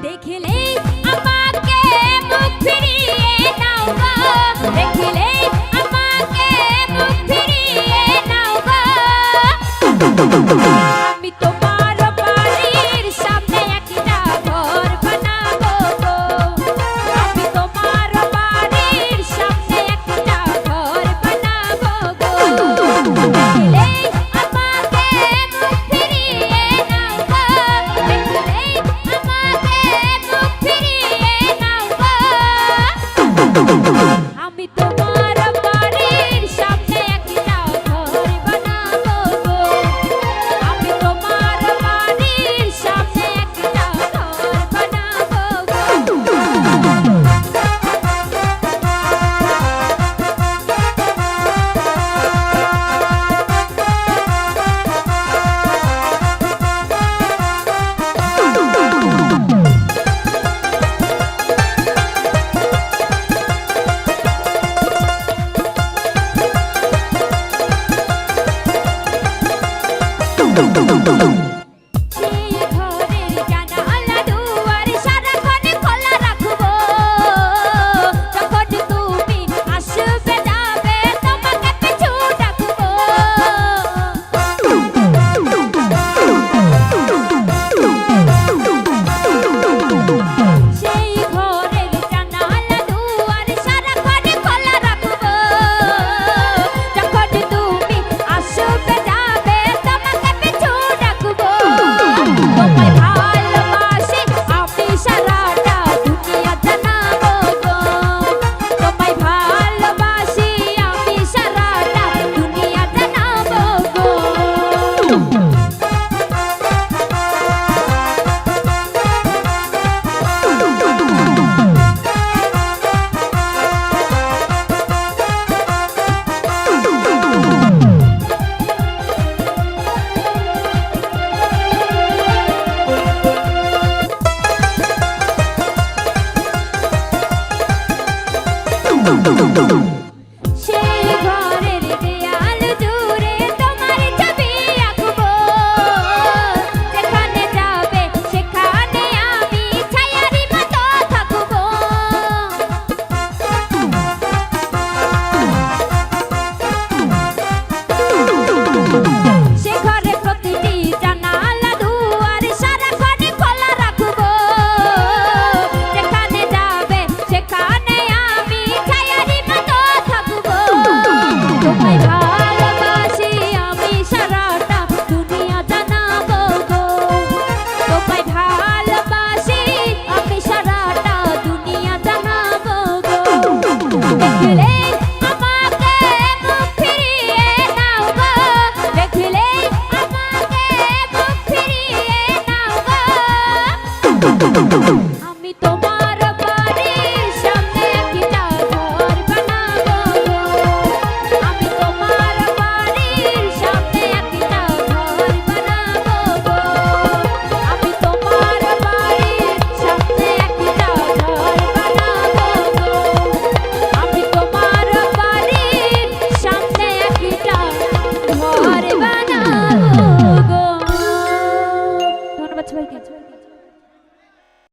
দেখিলেই আমাকে মুখ ফিরিয়ে নাও গো, দেখিলেই আমাকে মুখ ফিরিয়ে নাও গো। আমি তোমার বাড়ির সামনে একটা ঘর বানাবো গো, আমি তোমার বাড়ির সামনে একটা ঘর বানাবো গো। দেখিলেই আমাকে মুখ ফিরিয়ে নাও গো, দেখিলেই আমাকে মুখ ফিরিয়ে নাও গো। আমি তোমার বাড়ির সামনে একটা ঘর বানাবো গো, আমি তোমার বাড়ির সামনে একটা ঘর বানাবো গো। সেই ঘরের জানালা দুয়ার সারাক্ষণ খোলা রাখবো, যখন তুমি আসবে যাবে তোমাকে পিছু ডাকবো। সেই ঘরের জানালা দুয়ার সারাক্ষণ খোলা রাখবো, যখন তুমি আসবে যাবে তোমাকে পিছু ডাকবো। তোমায় ভালোবাসি আমি সারাটা দুনিয়া জানাবো গো, তোমায় ভালোবাসি আমি সারাটা দুনিয়া জানাবো গো। সেই ঘরের দেয়াল জুড়ে তোমার ছবি আঁকবো, যেখানে যাবে সেখানে আমি ছায়ারি মতো থাকবো। সে ঘরে প্রতিটি জানালা দুয়ার সারাক্ষণ খোলা রাখবো, যেখানে যাবে সেখানে আমি ছায়ারি মতো থাকবো। তোমায় ভালোবাসি আমি সারাটা দুনিয়া জানাবো গো, তোমায় ভালোবাসি আমি সারাটা দুনিয়া জানাবো গো। দেখিলেই আমাকে মুখ ফিরিয়ে নাও গো, দেখিলেই আমাকে মুখ ফিরিয়ে নাও গো।